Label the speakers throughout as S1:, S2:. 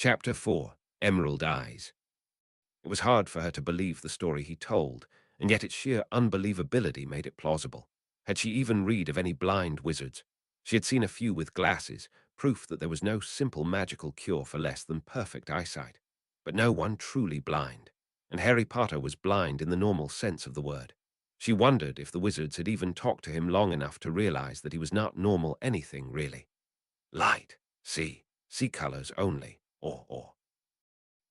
S1: Chapter 4. Emerald Eyes. It was hard for her to believe the story he told, and yet its sheer unbelievability made it plausible. Had she even read of any blind wizards? She had seen a few with glasses, proof that there was no simple magical cure for less than perfect eyesight. But no one truly blind. And Harry Potter was blind in the normal sense of the word. She wondered if the wizards had even talked to him long enough to realize that he was not normal anything, really. Light, see colors only, or.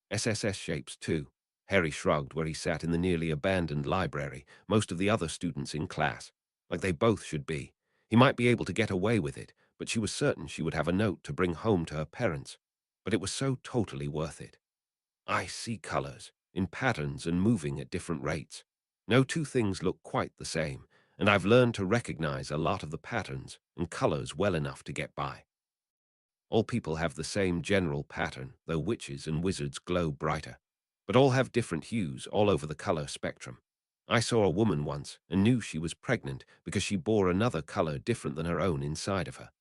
S1: SSS shapes, too. Harry shrugged where he sat in the nearly abandoned library, most of the other students in class. Like they both should be. He might be able to get away with it, but she was certain she would have a note to bring home to her parents. But it was so totally worth it. I see colors, in patterns and moving at different rates. No two things look quite the same, and I've learned to recognize a lot of the patterns and colors well enough to get by. All people have the same general pattern, though witches and wizards glow brighter. But all have different hues all over the color spectrum. I saw a woman once and knew she was pregnant because she bore another color different than her own inside of her.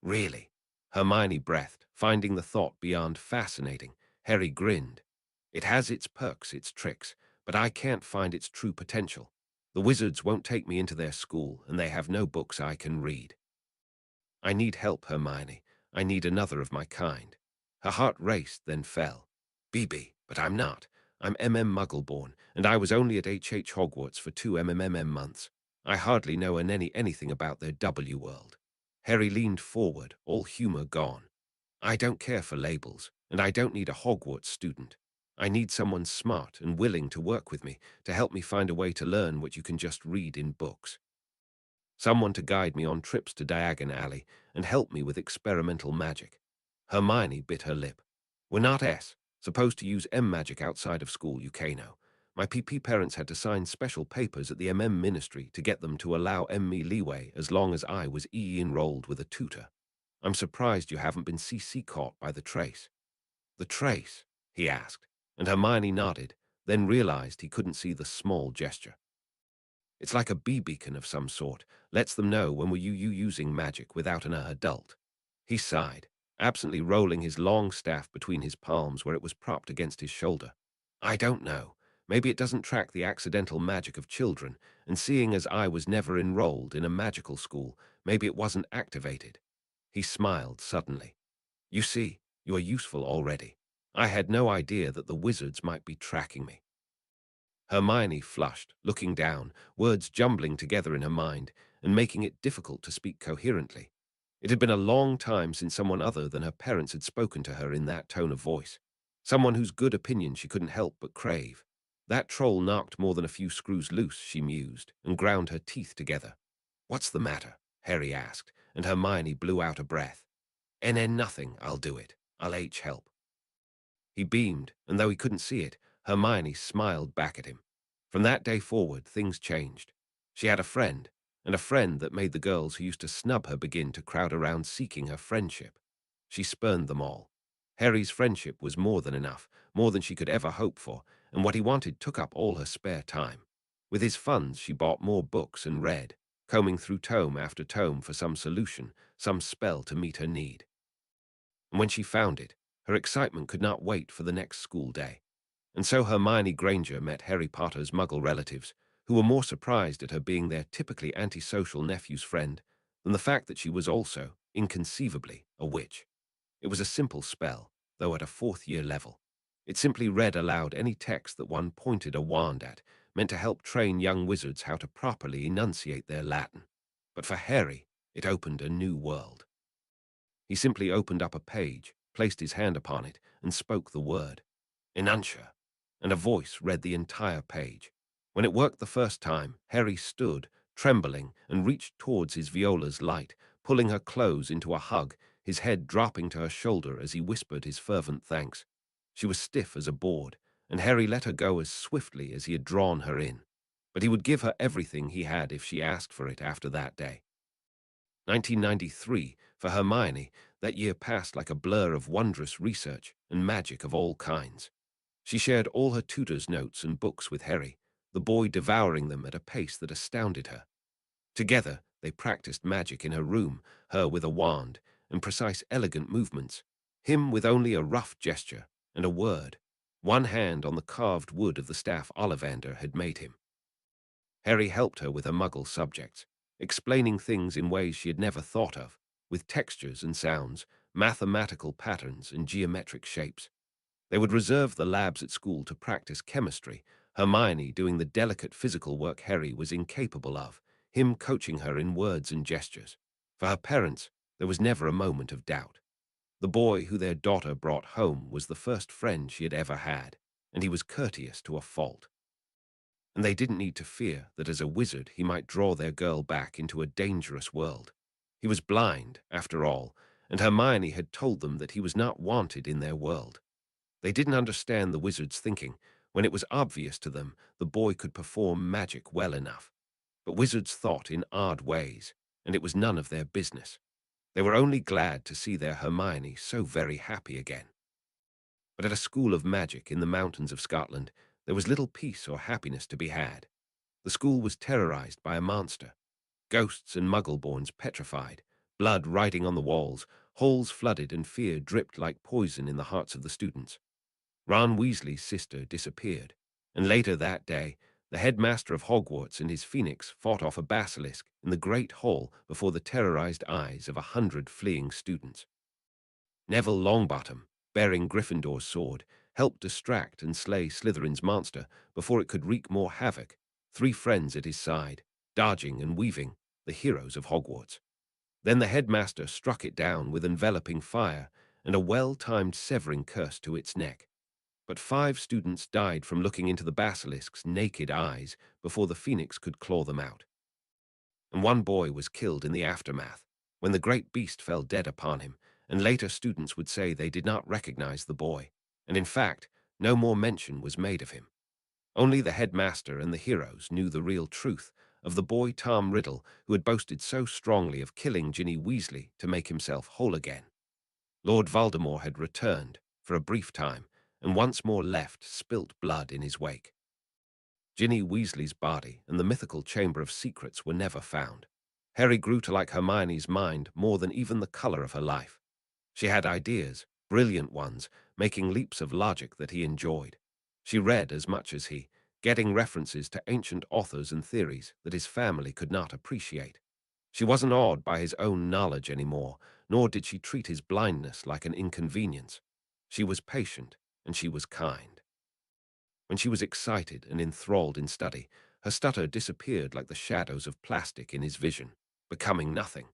S1: Really? Hermione breathed, finding the thought beyond fascinating. Harry grinned. It has its perks, its tricks, but I can't find its true potential. The wizards won't take me into their school, and they have no books I can read. I need help, Hermione. I need another of my kind. Her heart raced, then fell. BB, but I'm not. I'm Muggleborn, and I was only at HH Hogwarts for 2 months. I hardly know anything about their W world. Harry leaned forward, all humor gone. I don't care for labels, and I don't need a Hogwarts student. I need someone smart and willing to work with me, to help me find a way to learn what you can just read in books. Someone to guide me on trips to Diagon Alley and help me with experimental magic. Hermione bit her lip. We're not supposed to use magic outside of school, you know. My PP parents had to sign special papers at the Ministry to get them to allow me leeway as long as I was enrolled with a tutor. I'm surprised you haven't been CC caught by the trace. The trace? He asked, and Hermione nodded, then realized he couldn't see the small gesture. It's like a beacon of some sort, lets them know when you using magic without an adult. He sighed, absently rolling his long staff between his palms where it was propped against his shoulder. I don't know. Maybe it doesn't track the accidental magic of children, and seeing as I was never enrolled in a magical school, maybe it wasn't activated. He smiled suddenly. You see, you are useful already. I had no idea that the wizards might be tracking me. Hermione flushed, looking down, words jumbling together in her mind and making it difficult to speak coherently. It had been a long time since someone other than her parents had spoken to her in that tone of voice. Someone whose good opinion she couldn't help but crave. That troll knocked more than a few screws loose, she mused, and ground her teeth together. What's the matter? Harry asked, and Hermione blew out a breath. Nothing, I'll do it. I'll help. He beamed, and though he couldn't see it, Hermione smiled back at him. From that day forward, things changed. She had a friend, and a friend that made the girls who used to snub her begin to crowd around seeking her friendship. She spurned them all. Harry's friendship was more than enough, more than she could ever hope for, and what he wanted took up all her spare time. With his funds, she bought more books and read, combing through tome after tome for some solution, some spell to meet her need. And when she found it, her excitement could not wait for the next school day. And so Hermione Granger met Harry Potter's Muggle relatives, who were more surprised at her being their typically antisocial nephew's friend than the fact that she was also, inconceivably, a witch. It was a simple spell, though at a fourth-year level. It simply read aloud any text that one pointed a wand at, meant to help train young wizards how to properly enunciate their Latin. But for Harry, it opened a new world. He simply opened up a page, placed his hand upon it, and spoke the word, Enuncia, and a voice read the entire page. When it worked the first time, Harry stood, trembling, and reached towards his Viola's light, pulling her close into a hug, his head dropping to her shoulder as he whispered his fervent thanks. She was stiff as a board, and Harry let her go as swiftly as he had drawn her in. But he would give her everything he had if she asked for it after that day. 1993, for Hermione, that year passed like a blur of wondrous research and magic of all kinds. She shared all her tutor's notes and books with Harry, the boy devouring them at a pace that astounded her. Together, they practiced magic in her room, her with a wand, and precise, elegant movements. Him with only a rough gesture and a word, one hand on the carved wood of the staff Ollivander had made him. Harry helped her with her muggle subjects, explaining things in ways she had never thought of, with textures and sounds, mathematical patterns and geometric shapes. They would reserve the labs at school to practice chemistry, Hermione doing the delicate physical work Harry was incapable of, him coaching her in words and gestures. For her parents, there was never a moment of doubt. The boy who their daughter brought home was the first friend she had ever had, and he was courteous to a fault. And they didn't need to fear that as a wizard he might draw their girl back into a dangerous world. He was blind, after all, and Hermione had told them that he was not wanted in their world. They didn't understand the wizard's thinking when it was obvious to them the boy could perform magic well enough. But wizards thought in odd ways, and it was none of their business. They were only glad to see their Hermione so very happy again. But at a school of magic in the mountains of Scotland, there was little peace or happiness to be had. The school was terrorized by a monster. Ghosts and muggle-borns petrified, blood writing on the walls, halls flooded and fear dripped like poison in the hearts of the students. Ron Weasley's sister disappeared, and later that day, the headmaster of Hogwarts and his phoenix fought off a basilisk in the great hall before the terrorized eyes of 100 fleeing students. Neville Longbottom, bearing Gryffindor's sword, helped distract and slay Slytherin's monster before it could wreak more havoc, 3 friends at his side, dodging and weaving, the heroes of Hogwarts. Then the headmaster struck it down with enveloping fire and a well-timed severing curse to its neck. But 5 students died from looking into the basilisk's naked eyes before the phoenix could claw them out. And 1 boy was killed in the aftermath, when the great beast fell dead upon him, and later students would say they did not recognize the boy, and in fact, no more mention was made of him. Only the headmaster and the heroes knew the real truth of the boy Tom Riddle who had boasted so strongly of killing Ginny Weasley to make himself whole again. Lord Voldemort had returned, for a brief time, and once more left spilt blood in his wake. Ginny Weasley's body and the mythical Chamber of Secrets were never found. Harry grew to like Hermione's mind more than even the color of her life. She had ideas, brilliant ones, making leaps of logic that he enjoyed. She read as much as he, getting references to ancient authors and theories that his family could not appreciate. She wasn't awed by his own knowledge anymore, nor did she treat his blindness like an inconvenience. She was patient, and she was kind. When she was excited and enthralled in study, her stutter disappeared like the shadows of plastic in his vision, becoming nothing.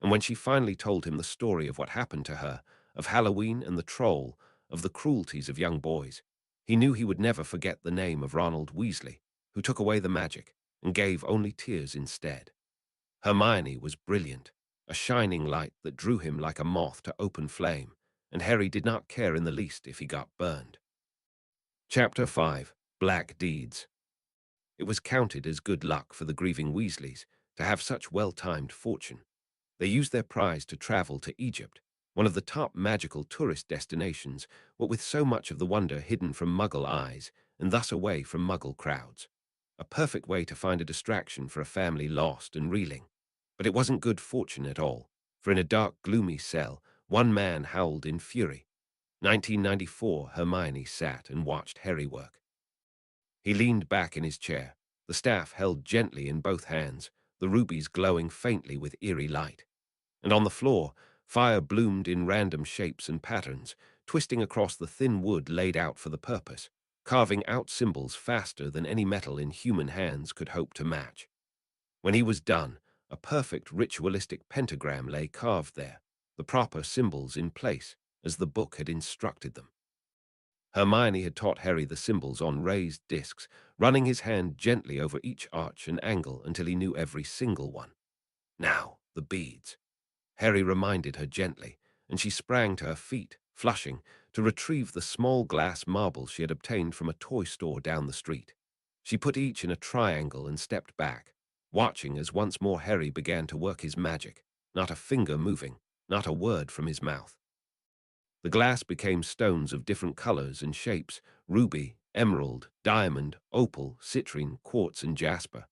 S1: And when she finally told him the story of what happened to her, of Halloween and the troll, of the cruelties of young boys, he knew he would never forget the name of Ronald Weasley, who took away the magic and gave only tears instead. Hermione was brilliant, a shining light that drew him like a moth to open flame, and Harry did not care in the least if he got burned. Chapter 5. Black Deeds. It was counted as good luck for the grieving Weasleys to have such well-timed fortune. They used their prize to travel to Egypt, one of the top magical tourist destinations, what with so much of the wonder hidden from Muggle eyes and thus away from Muggle crowds. A perfect way to find a distraction for a family lost and reeling. But it wasn't good fortune at all, for in a dark, gloomy cell, 1 man howled in fury. 1994, Hermione sat and watched Harry work. He leaned back in his chair, the staff held gently in both hands, the rubies glowing faintly with eerie light. And on the floor, fire bloomed in random shapes and patterns, twisting across the thin wood laid out for the purpose, carving out symbols faster than any metal in human hands could hope to match. When he was done, a perfect ritualistic pentagram lay carved there, the proper symbols in place, as the book had instructed them. Hermione had taught Harry the symbols on raised discs, running his hand gently over each arch and angle until he knew every single one. Now, the beads. Harry reminded her gently, and she sprang to her feet, flushing, to retrieve the small glass marbles she had obtained from a toy store down the street. She put each in a triangle and stepped back, watching as once more Harry began to work his magic, not a finger moving, not a word from his mouth. The glass became stones of different colors and shapes: ruby, emerald, diamond, opal, citrine, quartz, and jasper.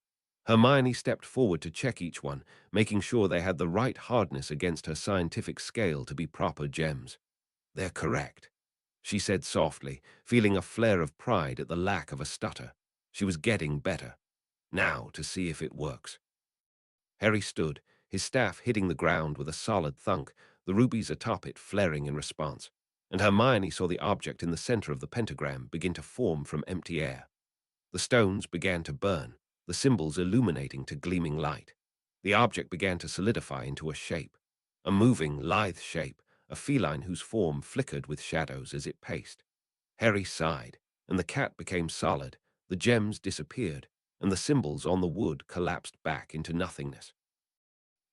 S1: Hermione stepped forward to check each one, making sure they had the right hardness against her scientific scale to be proper gems. They're correct, she said softly, feeling a flare of pride at the lack of a stutter. She was getting better. Now to see if it works. Harry stood, his staff hitting the ground with a solid thunk, the rubies atop it flaring in response, and Hermione saw the object in the center of the pentagram begin to form from empty air. The stones began to burn, the symbols illuminating to gleaming light. The object began to solidify into a shape, a moving, lithe shape, a feline whose form flickered with shadows as it paced. Harry sighed, and the cat became solid, the gems disappeared, and the symbols on the wood collapsed back into nothingness.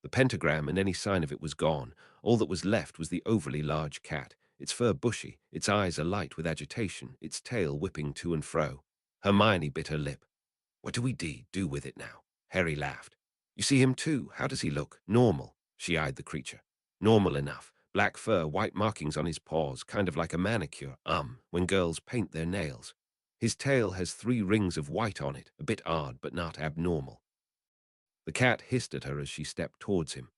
S1: The pentagram and any sign of it was gone. All that was left was the overly large cat, its fur bushy, its eyes alight with agitation, its tail whipping to and fro. Hermione bit her lip. What do we do with it now? Harry laughed. You see him too. How does he look? Normal. She eyed the creature. Normal enough. Black fur, white markings on his paws, kind of like a manicure, when girls paint their nails. His tail has 3 rings of white on it, a bit odd but not abnormal. The cat hissed at her as she stepped towards him.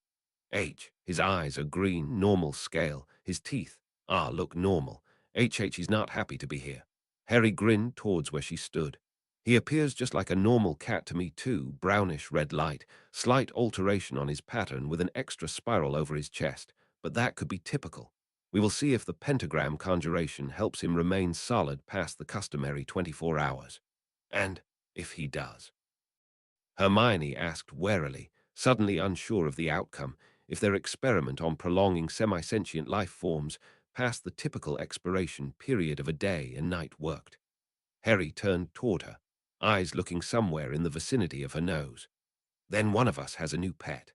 S1: His eyes are green, normal scale. His teeth, look normal. He's not happy to be here. Harry grinned towards where she stood. He appears just like a normal cat to me too, brownish red light, slight alteration on his pattern with an extra spiral over his chest, but that could be typical. We will see if the pentagram conjuration helps him remain solid past the customary 24 hours. And if he does. Hermione asked warily, suddenly unsure of the outcome, if their experiment on prolonging semi-sentient life forms past the typical expiration period of a day and night worked. Harry turned toward her, eyes looking somewhere in the vicinity of her nose. Then one of us has a new pet.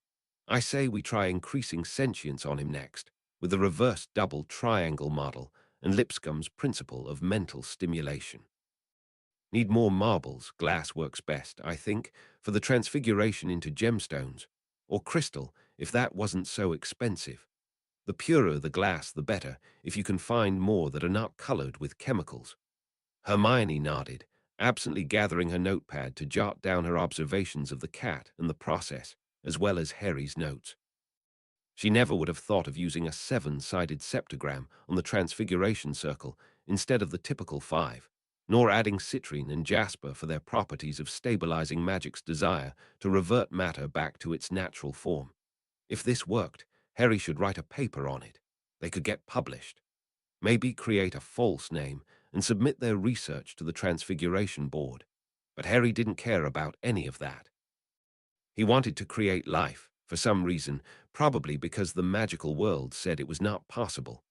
S1: I say we try increasing sentience on him next, with the reverse double triangle model and Lipscomb's principle of mental stimulation. Need more marbles, glass works best, I think, for the transfiguration into gemstones, or crystal, if that wasn't so expensive. The purer the glass, the better, if you can find more that are not colored with chemicals. Hermione nodded, absently gathering her notepad to jot down her observations of the cat and the process, as well as Harry's notes. She never would have thought of using a 7-sided septagram on the transfiguration circle instead of the typical 5, nor adding citrine and jasper for their properties of stabilizing magic's desire to revert matter back to its natural form. If this worked, Harry should write a paper on it. They could get published. Maybe create a false name and submit their research to the Transfiguration Board. But Harry didn't care about any of that. He wanted to create life, for some reason, probably because the magical world said it was not possible.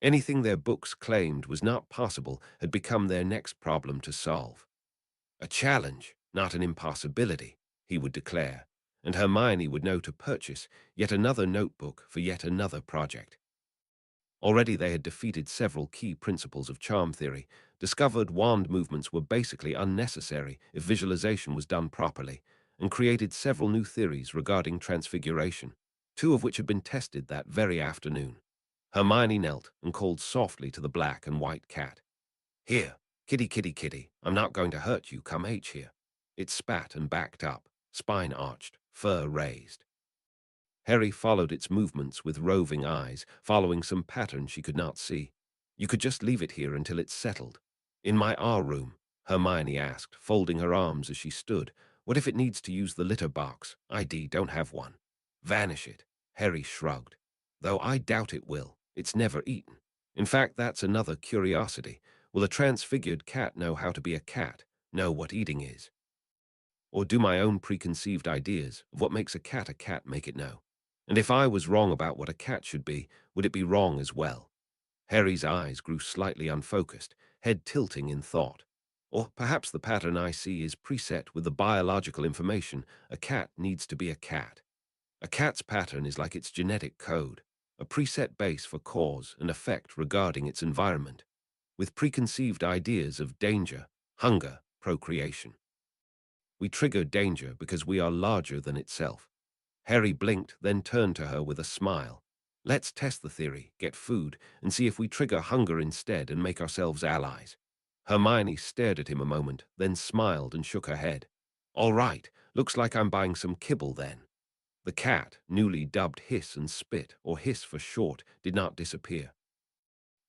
S1: Anything their books claimed was not possible had become their next problem to solve. A challenge, not an impossibility, he would declare, and Hermione would know to purchase yet another notebook for yet another project. Already they had defeated several key principles of charm theory, discovered wand movements were basically unnecessary if visualization was done properly, and created several new theories regarding transfiguration, 2 of which had been tested that very afternoon. Hermione knelt and called softly to the black and white cat. Here, kitty, kitty, kitty, I'm not going to hurt you, come here. It spat and backed up, spine arched, fur raised. Harry followed its movements with roving eyes, following some pattern she could not see. You could just leave it here until it's settled. In my room, Hermione asked, folding her arms as she stood. What if it needs to use the litter box? Don't have one. Vanish it. Harry shrugged. Though I doubt it will. It's never eaten. In fact, that's another curiosity. Will a transfigured cat know how to be a cat, know what eating is? Or do my own preconceived ideas of what makes a cat make it know? And if I was wrong about what a cat should be, would it be wrong as well? Harry's eyes grew slightly unfocused, head tilting in thought. Or perhaps the pattern I see is preset with the biological information a cat needs to be a cat. A cat's pattern is like its genetic code, a preset base for cause and effect regarding its environment, with preconceived ideas of danger, hunger, procreation. We trigger danger because we are larger than itself. Harry blinked, then turned to her with a smile. Let's test the theory, get food, and see if we trigger hunger instead and make ourselves allies. Hermione stared at him a moment, then smiled and shook her head. All right, looks like I'm buying some kibble then. The cat, newly dubbed Hiss and Spit, or Hiss for short, did not disappear.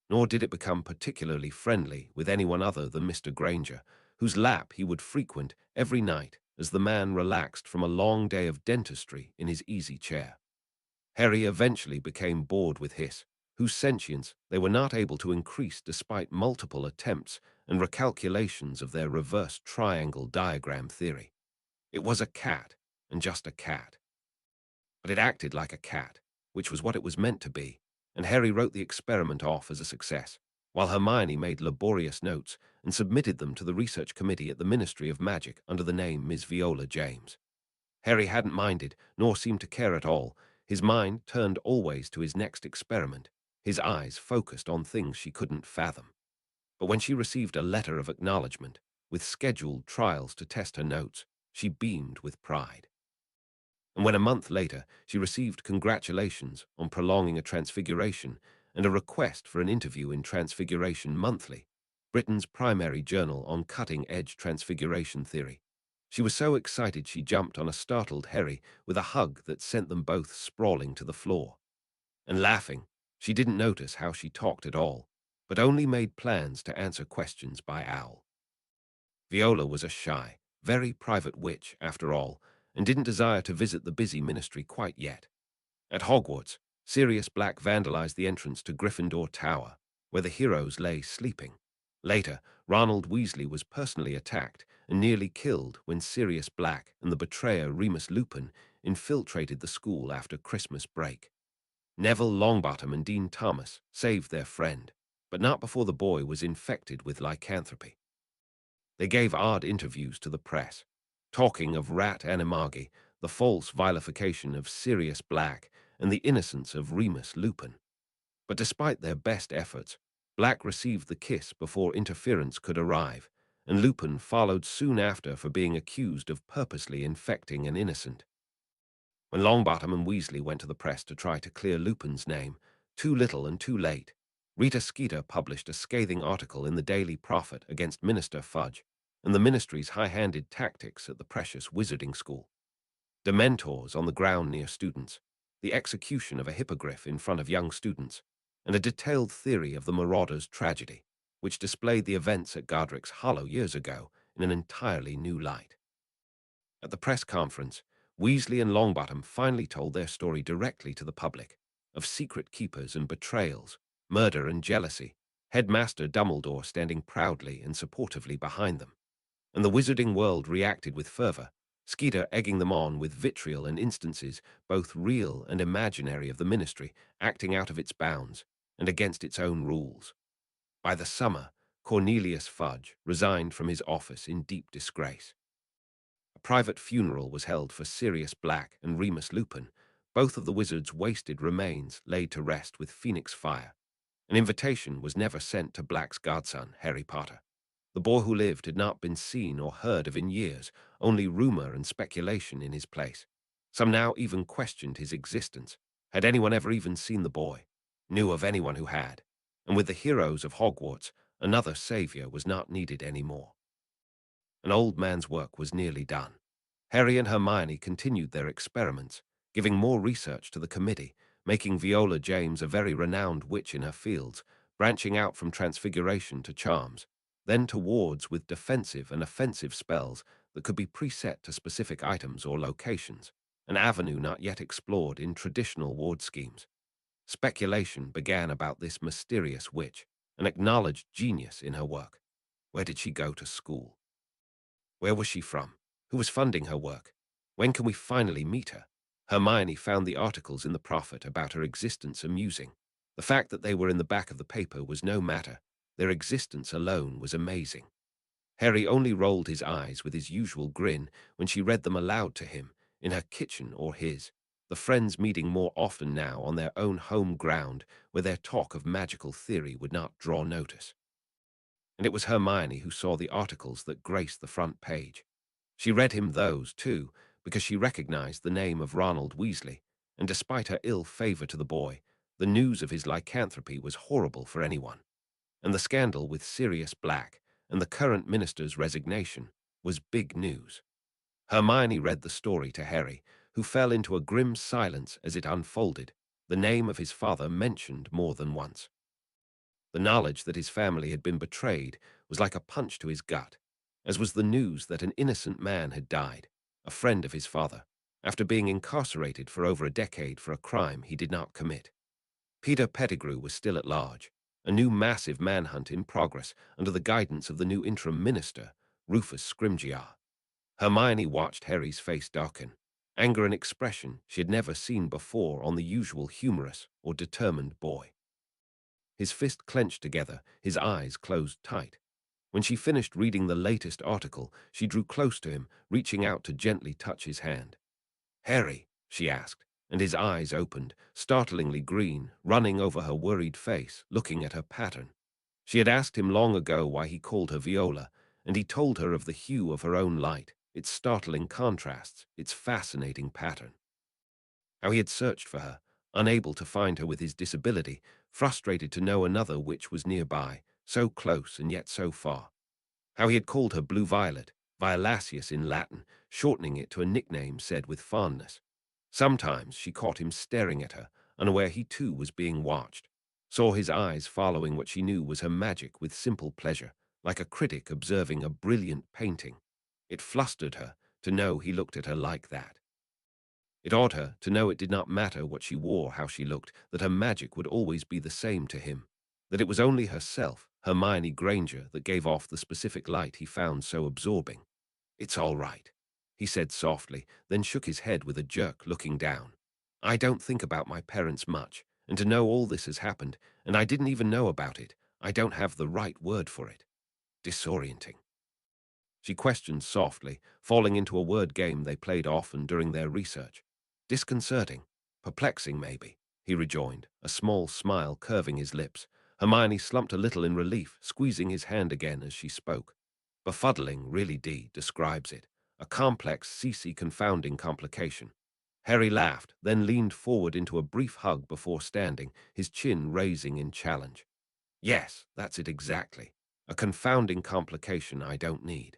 S1: nor did it become particularly friendly with anyone other than Mr. Granger, whose lap he would frequent every night as the man relaxed from a long day of dentistry in his easy chair. Harry eventually became bored with Hiss, whose sentience they were not able to increase despite multiple attempts and recalculations of their reverse triangle diagram theory. It was a cat, and just a cat. But it acted like a cat, which was what it was meant to be, and Harry wrote the experiment off as a success, while Hermione made laborious notes and submitted them to the research committee at the Ministry of Magic under the name Miss Viola James. Harry hadn't minded, nor seemed to care at all. His mind turned always to his next experiment, his eyes focused on things she couldn't fathom. But when she received a letter of acknowledgement, with scheduled trials to test her notes, she beamed with pride. And when a month later she received congratulations on prolonging a transfiguration and a request for an interview in Transfiguration Monthly, Britain's primary journal on cutting-edge transfiguration theory, she was so excited she jumped on a startled Harry with a hug that sent them both sprawling to the floor. And laughing, she didn't notice how she talked at all, but only made plans to answer questions by owl. Viola was a shy, very private witch, after all, and didn't desire to visit the busy ministry quite yet. At Hogwarts, Sirius Black vandalized the entrance to Gryffindor Tower, where the heroes lay sleeping. Later, Ronald Weasley was personally attacked and nearly killed when Sirius Black and the betrayer Remus Lupin infiltrated the school after Christmas break. Neville Longbottom and Dean Thomas saved their friend, but not before the boy was infected with lycanthropy. They gave odd interviews to the press, talking of rat animagi, the false vilification of Sirius Black, and the innocence of Remus Lupin. But despite their best efforts, Black received the kiss before interference could arrive, and Lupin followed soon after for being accused of purposely infecting an innocent. When Longbottom and Weasley went to the press to try to clear Lupin's name, too little and too late, Rita Skeeter published a scathing article in the Daily Prophet against Minister Fudge and the ministry's high-handed tactics at the precious wizarding school. Dementors on the ground near students, the execution of a hippogriff in front of young students, and a detailed theory of the Marauders' tragedy, which displayed the events at Godric's Hollow years ago in an entirely new light. At the press conference, Weasley and Longbottom finally told their story directly to the public, of secret keepers and betrayals, murder and jealousy, Headmaster Dumbledore standing proudly and supportively behind them. And the wizarding world reacted with fervor, Skeeter egging them on with vitriol and instances, both real and imaginary, of the ministry acting out of its bounds and against its own rules. By the summer, Cornelius Fudge resigned from his office in deep disgrace. A private funeral was held for Sirius Black and Remus Lupin, both of the wizards' wasted remains laid to rest with phoenix fire. An invitation was never sent to Black's godson, Harry Potter. The boy who lived had not been seen or heard of in years, only rumor and speculation in his place. Some now even questioned his existence. Had anyone ever even seen the boy? Knew of anyone who had? And with the heroes of Hogwarts, another savior was not needed anymore. An old man's work was nearly done. Harry and Hermione continued their experiments, giving more research to the committee, making Viola James a very renowned witch in her fields, branching out from transfiguration to charms, then to wards with defensive and offensive spells that could be preset to specific items or locations, an avenue not yet explored in traditional ward schemes. Speculation began about this mysterious witch, an acknowledged genius in her work. Where did she go to school? Where was she from? Who was funding her work? When can we finally meet her? Hermione found the articles in the Prophet about her existence amusing. The fact that they were in the back of the paper was no matter. Their existence alone was amazing. Harry only rolled his eyes with his usual grin when she read them aloud to him, in her kitchen or his, the friends meeting more often now on their own home ground where their talk of magical theory would not draw notice. And it was Hermione who saw the articles that graced the front page. She read him those, too, because she recognized the name of Ronald Weasley, and despite her ill favor to the boy, the news of his lycanthropy was horrible for anyone. And the scandal with Sirius Black and the current minister's resignation was big news. Hermione read the story to Harry, who fell into a grim silence as it unfolded, the name of his father mentioned more than once. The knowledge that his family had been betrayed was like a punch to his gut, as was the news that an innocent man had died, a friend of his father, after being incarcerated for over a decade for a crime he did not commit. Peter Pettigrew was still at large, a new massive manhunt in progress under the guidance of the new interim minister, Rufus Scrimgeour. Hermione watched Harry's face darken, anger and expression she had never seen before on the usual humorous or determined boy. His fist clenched together, his eyes closed tight. When she finished reading the latest article, she drew close to him, reaching out to gently touch his hand. "Harry," she asked, and his eyes opened, startlingly green, running over her worried face, looking at her pattern. She had asked him long ago why he called her Viola, and he told her of the hue of her own light, its startling contrasts, its fascinating pattern. How he had searched for her, unable to find her with his disability, frustrated to know another which was nearby, so close and yet so far. How he had called her Blue Violet, Violaceus in Latin, shortening it to a nickname said with fondness. Sometimes she caught him staring at her, unaware he too was being watched, saw his eyes following what she knew was her magic with simple pleasure, like a critic observing a brilliant painting. It flustered her to know he looked at her like that. It awed her to know it did not matter what she wore, how she looked, that her magic would always be the same to him, that it was only herself, Hermione Granger, that gave off the specific light he found so absorbing. "It's all right," he said softly, then shook his head with a jerk, looking down. "I don't think about my parents much, and to know all this has happened, and I didn't even know about it, I don't have the right word for it. Disorienting." She questioned softly, falling into a word game they played often during their research. "Disconcerting. Perplexing, maybe," he rejoined, a small smile curving his lips. Hermione slumped a little in relief, squeezing his hand again as she spoke. "Befuddling really describes it. A complex CC confounding complication." Harry laughed, then leaned forward into a brief hug before standing, his chin raising in challenge. "Yes, that's it exactly. A confounding complication I don't need.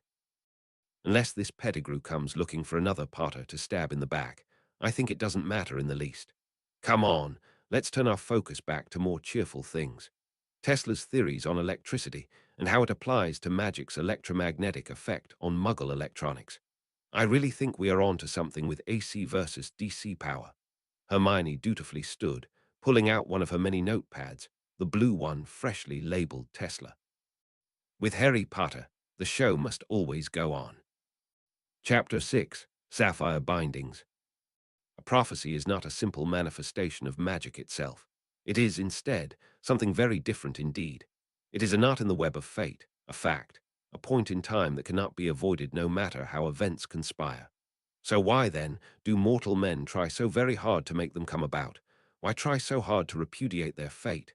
S1: Unless this Pettigrew comes looking for another Potter to stab in the back, I think it doesn't matter in the least. Come on, let's turn our focus back to more cheerful things. Tesla's theories on electricity and how it applies to magic's electromagnetic effect on Muggle electronics. I really think we are on to something with AC versus DC power." Hermione dutifully stood, pulling out one of her many notepads, the blue one freshly labeled Tesla. With Harry Potter, the show must always go on. Chapter 6, Sapphire Bindings. A prophecy is not a simple manifestation of magic itself. It is, instead, something very different indeed. It is a knot in the web of fate, a fact, a point in time that cannot be avoided no matter how events conspire. So why, then, do mortal men try so very hard to make them come about? Why try so hard to repudiate their fate?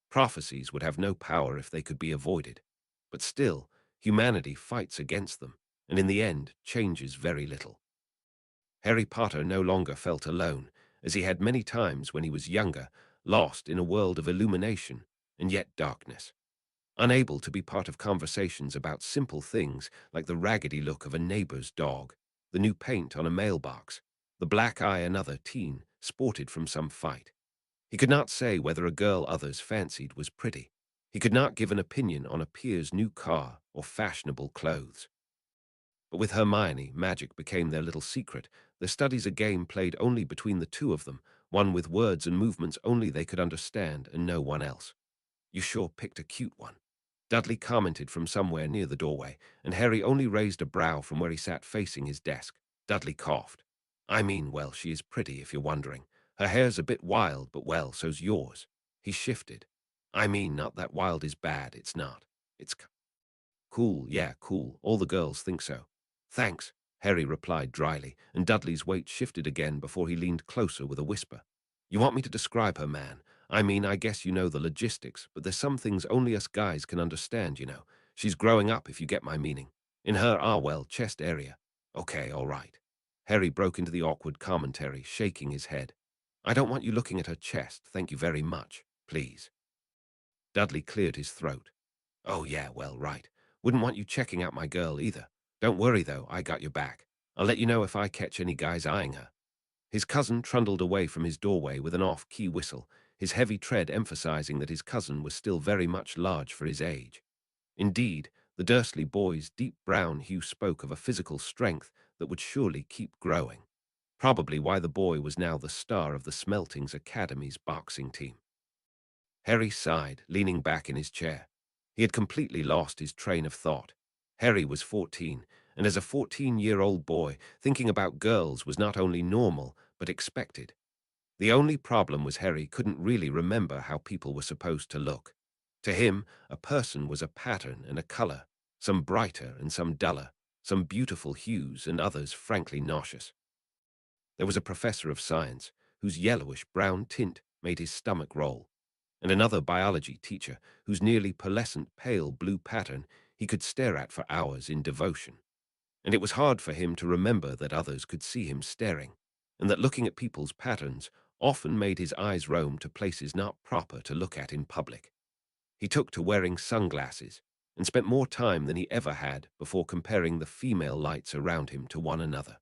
S1: Prophecies would have no power if they could be avoided. But still, humanity fights against them, and in the end changes very little. Harry Potter no longer felt alone, as he had many times when he was younger, lost in a world of illumination and yet darkness. Unable to be part of conversations about simple things like the raggedy look of a neighbor's dog, the new paint on a mailbox, the black eye another teen sported from some fight. He could not say whether a girl others fancied was pretty. He could not give an opinion on a peer's new car or fashionable clothes. But with Hermione, magic became their little secret, their studies a game played only between the two of them, one with words and movements only they could understand and no one else. "You sure picked a cute one," Dudley commented from somewhere near the doorway, and Harry only raised a brow from where he sat facing his desk. Dudley coughed. "I mean, well, she is pretty, if you're wondering. Her hair's a bit wild, but well, so's yours." He shifted. "I mean, not that wild is bad, it's not. It's cool, yeah, cool. All the girls think so." "Thanks," Harry replied dryly, and Dudley's weight shifted again before he leaned closer with a whisper. "You want me to describe her, man? I mean, I guess you know the logistics, but there's some things only us guys can understand, you know. She's growing up, if you get my meaning. In her, well, chest area." "Okay, all right." Harry broke into the awkward commentary, shaking his head. "I don't want you looking at her chest, thank you very much, please." Dudley cleared his throat. "Oh, yeah, well, right. Wouldn't want you checking out my girl either. Don't worry, though, I got your back. I'll let you know if I catch any guys eyeing her." His cousin trundled away from his doorway with an off-key whistle, his heavy tread emphasizing that his cousin was still very much large for his age. Indeed, the Dursley boy's deep brown hue spoke of a physical strength that would surely keep growing, probably why the boy was now the star of the Smeltings Academy's boxing team. Harry sighed, leaning back in his chair. He had completely lost his train of thought. Harry was 14, and as a 14-year-old boy, thinking about girls was not only normal, but expected. The only problem was Harry couldn't really remember how people were supposed to look. To him, a person was a pattern and a color, some brighter and some duller, some beautiful hues and others frankly nauseous. There was a professor of science whose yellowish-brown tint made his stomach roll, and another biology teacher whose nearly pearlescent pale blue pattern he could stare at for hours in devotion. And it was hard for him to remember that others could see him staring, and that looking at people's patterns often made his eyes roam to places not proper to look at in public. He took to wearing sunglasses, and spent more time than he ever had before comparing the female lights around him to one another.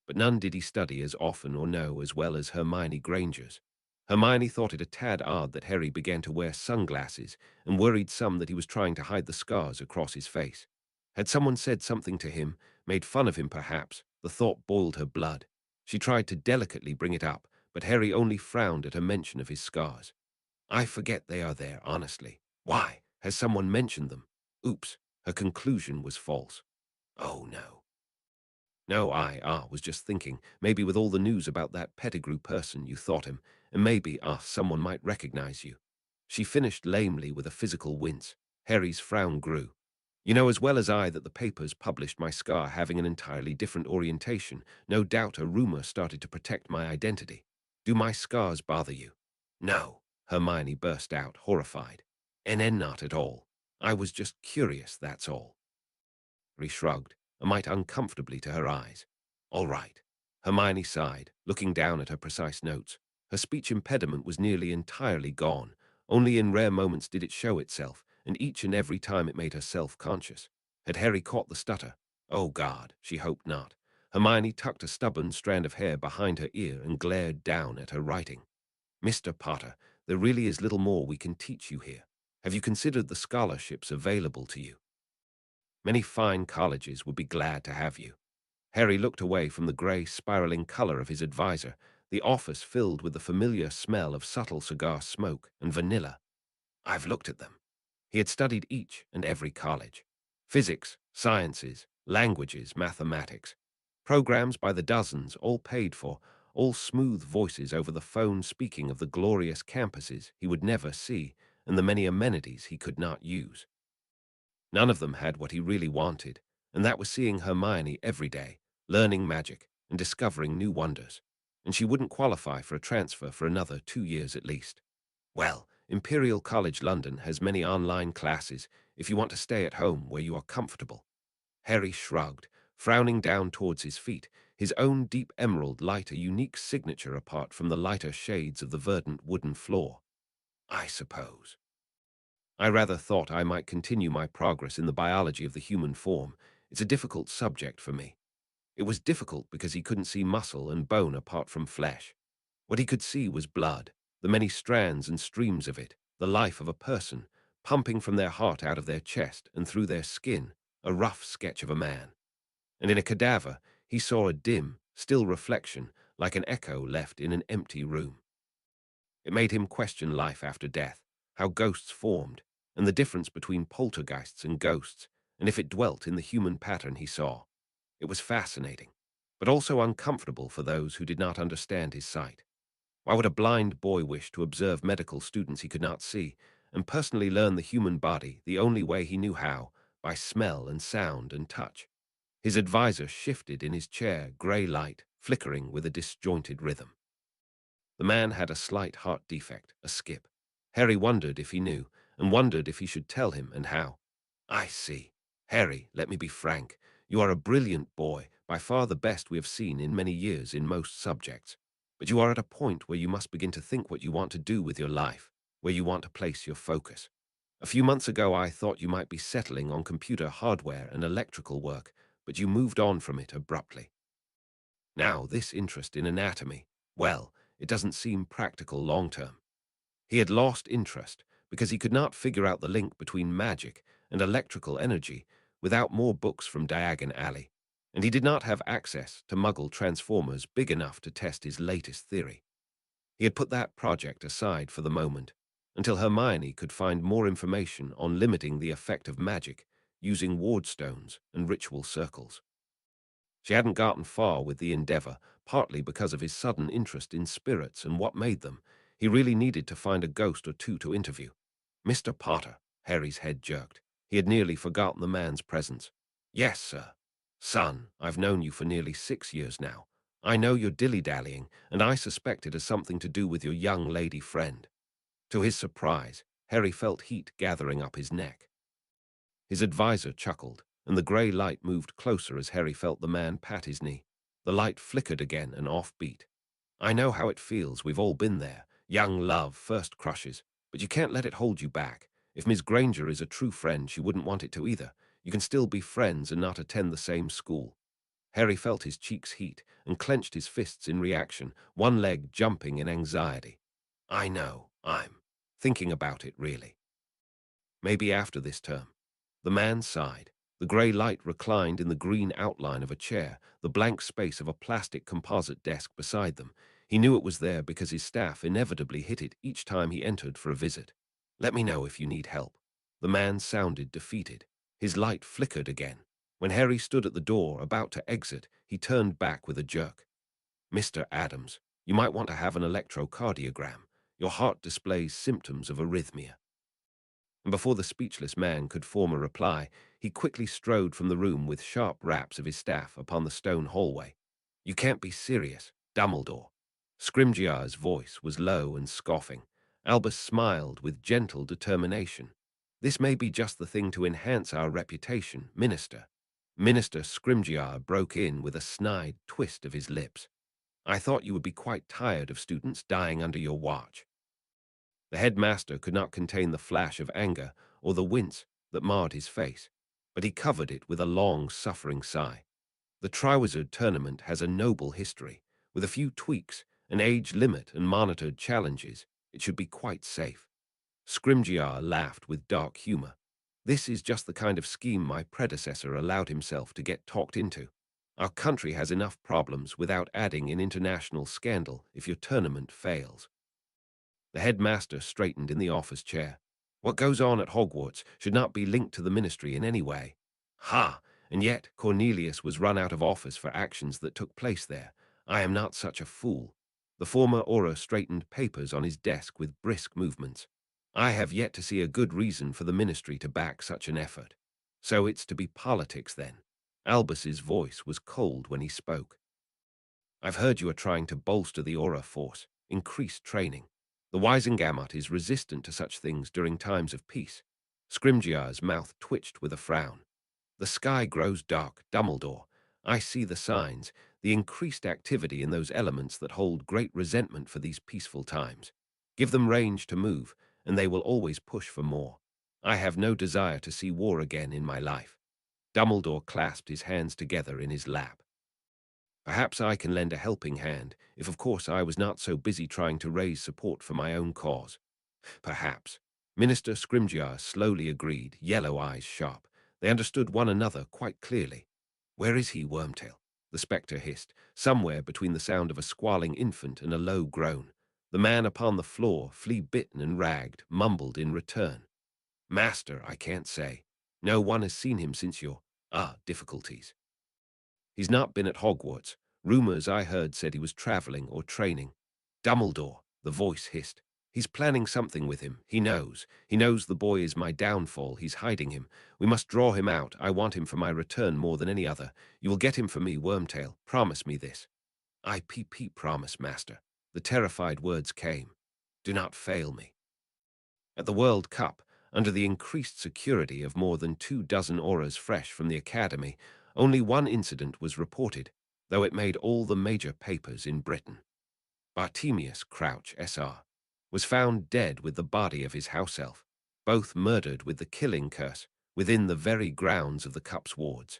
S1: But none did he study as often or know as well as Hermione Granger's. Hermione thought it a tad odd that Harry began to wear sunglasses, and worried some that he was trying to hide the scars across his face. Had someone said something to him, made fun of him perhaps, the thought boiled her blood. She tried to delicately bring it up, but Harry only frowned at a mention of his scars. I forget they are there, honestly. Why? Has someone mentioned them? Oops, her conclusion was false. Oh no. No, I was just thinking, maybe with all the news about that Pettigrew person you thought him, and maybe, someone might recognize you. She finished lamely with a physical wince. Harry's frown grew. You know as well as I that the papers published my scar having an entirely different orientation. No doubt a rumor started to protect my identity. Do my scars bother you? No, Hermione burst out, horrified. Not at all. I was just curious, that's all. Harry shrugged, a mite uncomfortably to her eyes. All right. Hermione sighed, looking down at her precise notes. Her speech impediment was nearly entirely gone. Only in rare moments did it show itself, and each and every time it made her self-conscious. Had Harry caught the stutter? Oh, God, she hoped not. Hermione tucked a stubborn strand of hair behind her ear and glared down at her writing. Mr. Potter, there really is little more we can teach you here. Have you considered the scholarships available to you? Many fine colleges would be glad to have you. Harry looked away from the grey, spiraling color of his advisor, the office filled with the familiar smell of subtle cigar smoke and vanilla. I've looked at them. He had studied each and every college. Physics, sciences, languages, mathematics. Programs by the dozens, all paid for, all smooth voices over the phone speaking of the glorious campuses he would never see and the many amenities he could not use. None of them had what he really wanted, and that was seeing Hermione every day, learning magic and discovering new wonders, and she wouldn't qualify for a transfer for another 2 years at least. Well, Imperial College London has many online classes if you want to stay at home where you are comfortable. Harry shrugged, frowning down towards his feet, his own deep emerald light a unique signature apart from the lighter shades of the verdant wooden floor. I suppose. I rather thought I might continue my progress in the biology of the human form. It's a difficult subject for me. It was difficult because he couldn't see muscle and bone apart from flesh. What he could see was blood, the many strands and streams of it, the life of a person, pumping from their heart out of their chest and through their skin, a rough sketch of a man. And in a cadaver, he saw a dim, still reflection, like an echo left in an empty room. It made him question life after death, how ghosts formed, and the difference between poltergeists and ghosts, and if it dwelt in the human pattern he saw. It was fascinating, but also uncomfortable for those who did not understand his sight. Why would a blind boy wish to observe medical students he could not see, and personally learn the human body the only way he knew how, by smell and sound and touch? His advisor shifted in his chair, grey light, flickering with a disjointed rhythm. The man had a slight heart defect, a skip. Harry wondered if he knew, and wondered if he should tell him and how. I see. Harry, let me be frank. You are a brilliant boy, by far the best we have seen in many years in most subjects. But you are at a point where you must begin to think what you want to do with your life, where you want to place your focus. A few months ago I thought you might be settling on computer hardware and electrical work, but you moved on from it abruptly. Now, this interest in anatomy, well, it doesn't seem practical long-term. He had lost interest because he could not figure out the link between magic and electrical energy without more books from Diagon Alley, and he did not have access to Muggle transformers big enough to test his latest theory. He had put that project aside for the moment, until Hermione could find more information on limiting the effect of magic using wardstones and ritual circles. She hadn't gotten far with the endeavor, partly because of his sudden interest in spirits and what made them. He really needed to find a ghost or two to interview. Mr. Potter, Harry's head jerked. He had nearly forgotten the man's presence. Yes, sir. Son, I've known you for nearly 6 years now. I know you're dilly-dallying, and I suspect it has something to do with your young lady friend. To his surprise, Harry felt heat gathering up his neck. His advisor chuckled, and the grey light moved closer as Harry felt the man pat his knee. The light flickered again and off-beat. I know how it feels, we've all been there. Young love, first crushes. But you can't let it hold you back. If Miss Granger is a true friend, she wouldn't want it to either. You can still be friends and not attend the same school. Harry felt his cheeks heat and clenched his fists in reaction, one leg jumping in anxiety. I know, I'm thinking about it, really. Maybe after this term. The man sighed. The grey light reclined in the green outline of a chair, the blank space of a plastic composite desk beside them. He knew it was there because his staff inevitably hit it each time he entered for a visit. Let me know if you need help. The man sounded defeated. His light flickered again. When Harry stood at the door, about to exit, he turned back with a jerk. Mr. Adams, you might want to have an electrocardiogram. Your heart displays symptoms of arrhythmia. And before the speechless man could form a reply, he quickly strode from the room with sharp raps of his staff upon the stone hallway. You can't be serious, Dumbledore. Scrimgeour's voice was low and scoffing. Albus smiled with gentle determination. This may be just the thing to enhance our reputation, Minister. Minister Scrimgeour broke in with a snide twist of his lips. I thought you would be quite tired of students dying under your watch. The headmaster could not contain the flash of anger or the wince that marred his face, but he covered it with a long, suffering sigh. The Triwizard Tournament has a noble history. With a few tweaks, an age limit, and monitored challenges, it should be quite safe. Scrimgeour laughed with dark humor. This is just the kind of scheme my predecessor allowed himself to get talked into. Our country has enough problems without adding an international scandal if your tournament fails. The headmaster straightened in the office chair. What goes on at Hogwarts should not be linked to the ministry in any way. Ha! And yet Cornelius was run out of office for actions that took place there. I am not such a fool. The former Auror straightened papers on his desk with brisk movements. I have yet to see a good reason for the ministry to back such an effort. So it's to be politics, then. Albus's voice was cold when he spoke. I've heard you are trying to bolster the Auror force, increase training. The Wisengamot is resistant to such things during times of peace. Scrimgeour's mouth twitched with a frown. The sky grows dark, Dumbledore. I see the signs, the increased activity in those elements that hold great resentment for these peaceful times. Give them range to move, and they will always push for more. I have no desire to see war again in my life. Dumbledore clasped his hands together in his lap. Perhaps I can lend a helping hand, if of course I was not so busy trying to raise support for my own cause. Perhaps. Minister Scrimgeour slowly agreed, yellow eyes sharp. They understood one another quite clearly. Where is he, Wormtail? The spectre hissed, somewhere between the sound of a squalling infant and a low groan. The man upon the floor, flea-bitten and ragged, mumbled in return. Master, I can't say. No one has seen him since your, difficulties. He's not been at Hogwarts. Rumors I heard said he was traveling or training. Dumbledore, the voice hissed. He's planning something with him. He knows. He knows the boy is my downfall. He's hiding him. We must draw him out. I want him for my return more than any other. You will get him for me, Wormtail. Promise me this. I promise, Master. The terrified words came. Do not fail me. At the World Cup, under the increased security of more than 24 Aurors fresh from the Academy, only one incident was reported, though it made all the major papers in Britain. Bartemius Crouch, S.R., was found dead with the body of his house elf, both murdered with the killing curse within the very grounds of the Cup's wards.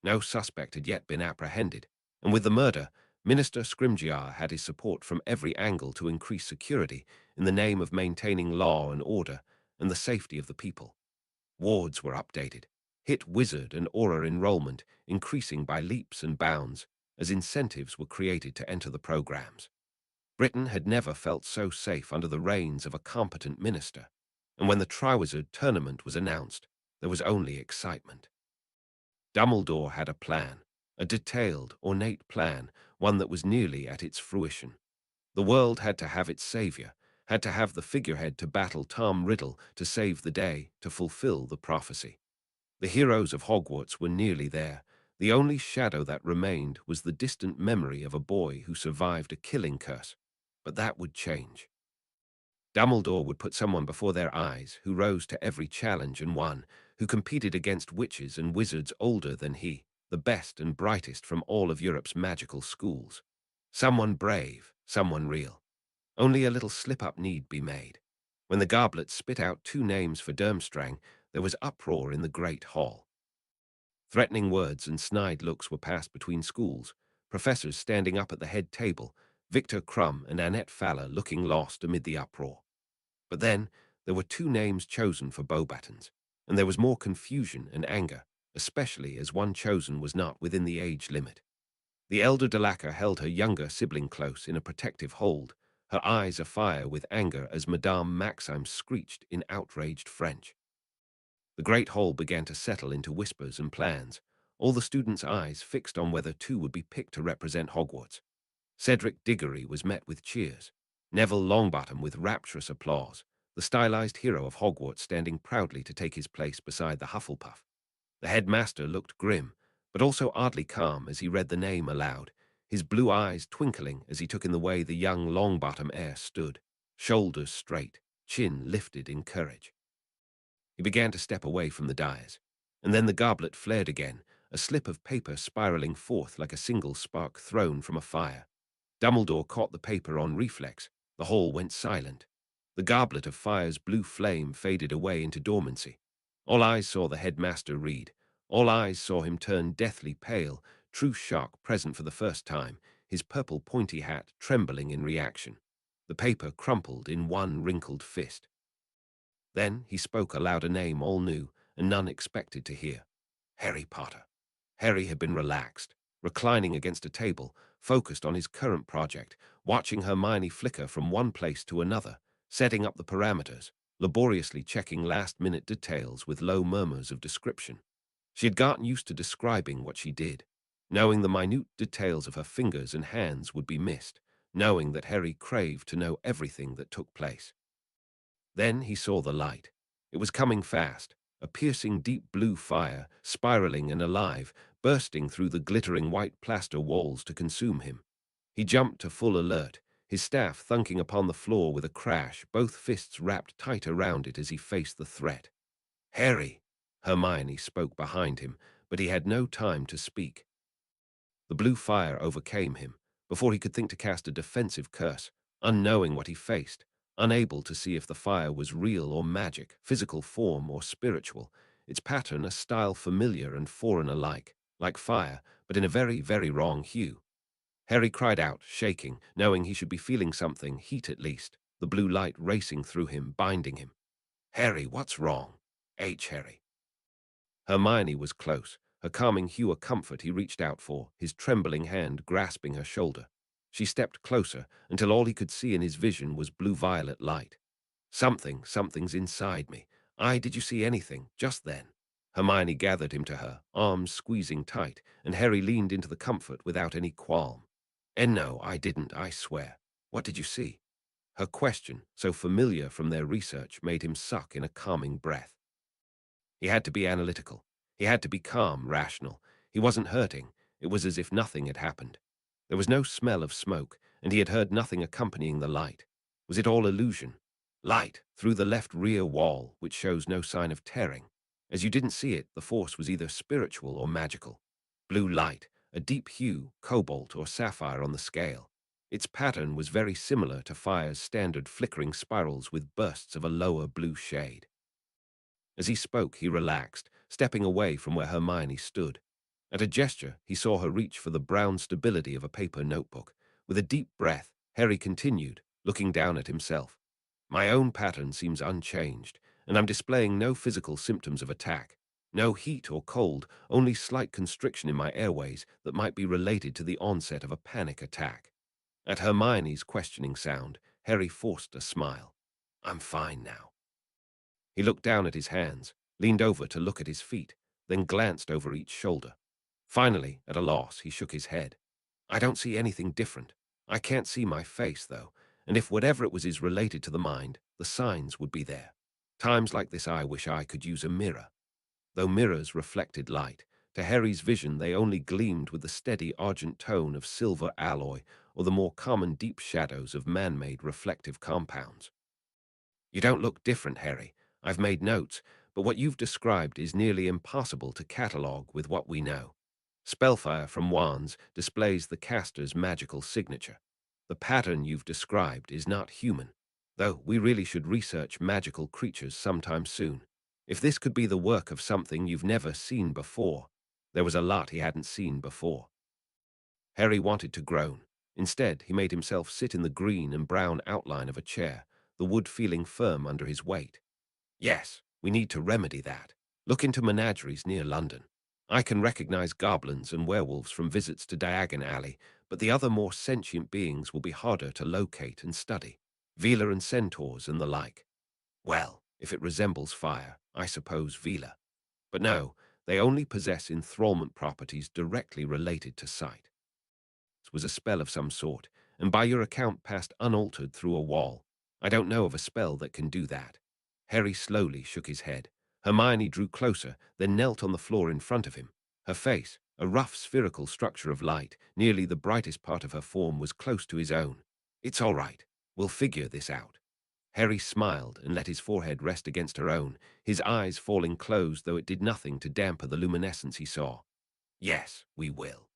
S1: No suspect had yet been apprehended, and with the murder, Minister Scrimgeour had his support from every angle to increase security in the name of maintaining law and order and the safety of the people. Wards were updated, hit wizard and aura enrollment increasing by leaps and bounds as incentives were created to enter the programs. Britain had never felt so safe under the reins of a competent minister, and when the Triwizard tournament was announced, there was only excitement. Dumbledore had a plan, a detailed, ornate plan, one that was nearly at its fruition. The world had to have its savior, had to have the figurehead to battle Tom Riddle to save the day, to fulfill the prophecy. The heroes of Hogwarts were nearly there. The only shadow that remained was the distant memory of a boy who survived a killing curse. But that would change. Dumbledore would put someone before their eyes who rose to every challenge and won, who competed against witches and wizards older than he, the best and brightest from all of Europe's magical schools. Someone brave, someone real. Only a little slip-up need be made. When the goblet spit out 2 names for Durmstrang, there was uproar in the great hall. Threatening words and snide looks were passed between schools, professors standing up at the head table, Victor Crumb and Annette Faller looking lost amid the uproar. But then there were 2 names chosen for Beauxbatons, and there was more confusion and anger, especially as one chosen was not within the age limit. The elder Delacour held her younger sibling close in a protective hold, her eyes afire with anger as Madame Maxime screeched in outraged French. The great hall began to settle into whispers and plans, all the students' eyes fixed on whether 2 would be picked to represent Hogwarts. Cedric Diggory was met with cheers, Neville Longbottom with rapturous applause, the stylized hero of Hogwarts standing proudly to take his place beside the Hufflepuff. The headmaster looked grim, but also oddly calm as he read the name aloud, his blue eyes twinkling as he took in the way the young Longbottom heir stood, shoulders straight, chin lifted in courage. He began to step away from the dais, and then the goblet flared again, a slip of paper spiraling forth like a single spark thrown from a fire. Dumbledore caught the paper on reflex. The hall went silent. The goblet of fire's blue flame faded away into dormancy. All eyes saw the headmaster read. All eyes saw him turn deathly pale, true shock present for the first time, his purple pointy hat trembling in reaction. The paper crumpled in one wrinkled fist. Then he spoke aloud a name all knew and none expected to hear. Harry Potter. Harry had been relaxed, reclining against a table, focused on his current project, watching Hermione flicker from one place to another, setting up the parameters, laboriously checking last-minute details with low murmurs of description. She had gotten used to describing what she did, knowing the minute details of her fingers and hands would be missed, knowing that Harry craved to know everything that took place. Then he saw the light. It was coming fast, a piercing deep blue fire, spiraling and alive, bursting through the glittering white plaster walls to consume him. He jumped to full alert, his staff thunking upon the floor with a crash, both fists wrapped tight around it as he faced the threat. Harry! Hermione spoke behind him, but he had no time to speak. The blue fire overcame him, before he could think to cast a defensive curse, unknowing what he faced, unable to see if the fire was real or magic, physical form or spiritual, its pattern a style familiar and foreign alike, like fire, but in a very, very wrong hue. Harry cried out, shaking, knowing he should be feeling something, heat at least, the blue light racing through him, binding him. Harry, what's wrong? Harry. Hermione was close, her calming hue a comfort he reached out for, his trembling hand grasping her shoulder. She stepped closer until all he could see in his vision was blue-violet light. Something's inside me. Did you see anything, just then? Hermione gathered him to her, arms squeezing tight, and Harry leaned into the comfort without any qualm. No, I didn't, I swear. What did you see? Her question, so familiar from their research, made him suck in a calming breath. He had to be analytical. He had to be calm, rational. He wasn't hurting. It was as if nothing had happened. There was no smell of smoke, and he had heard nothing accompanying the light. Was it all illusion? Light, through the left rear wall, which shows no sign of tearing. As you didn't see it, the force was either spiritual or magical. Blue light, a deep hue, cobalt or sapphire on the scale. Its pattern was very similar to fire's standard flickering spirals with bursts of a lower blue shade. As he spoke, he relaxed, stepping away from where Hermione stood. At a gesture, he saw her reach for the brown stability of a paper notebook. With a deep breath, Harry continued, looking down at himself. My own pattern seems unchanged, and I'm displaying no physical symptoms of attack. No heat or cold, only slight constriction in my airways that might be related to the onset of a panic attack. At Hermione's questioning sound, Harry forced a smile. I'm fine now. He looked down at his hands, leaned over to look at his feet, then glanced over each shoulder. Finally, at a loss, he shook his head. I don't see anything different. I can't see my face, though, and if whatever it was is related to the mind, the signs would be there. Times like this I wish I could use a mirror. Though mirrors reflected light, to Harry's vision they only gleamed with the steady argent tone of silver alloy or the more common deep shadows of man-made reflective compounds. You don't look different, Harry. I've made notes, but what you've described is nearly impossible to catalogue with what we know. Spellfire from wands displays the caster's magical signature. The pattern you've described is not human, though we really should research magical creatures sometime soon. If this could be the work of something you've never seen before, there was a lot he hadn't seen before. Harry wanted to groan. Instead, he made himself sit in the green and brown outline of a chair, the wood feeling firm under his weight. Yes, we need to remedy that. Look into menageries near London. I can recognize goblins and werewolves from visits to Diagon Alley, but the other more sentient beings will be harder to locate and study. Vila and centaurs and the like. Well, if it resembles fire, I suppose Vila. But no, they only possess enthrallment properties directly related to sight. It was a spell of some sort, and by your account passed unaltered through a wall. I don't know of a spell that can do that. Harry slowly shook his head. Hermione drew closer, then knelt on the floor in front of him. Her face, a rough spherical structure of light, nearly the brightest part of her form, was close to his own. It's all right. We'll figure this out. Harry smiled and let his forehead rest against her own, his eyes falling closed, though it did nothing to dampen the luminescence he saw. Yes, we will.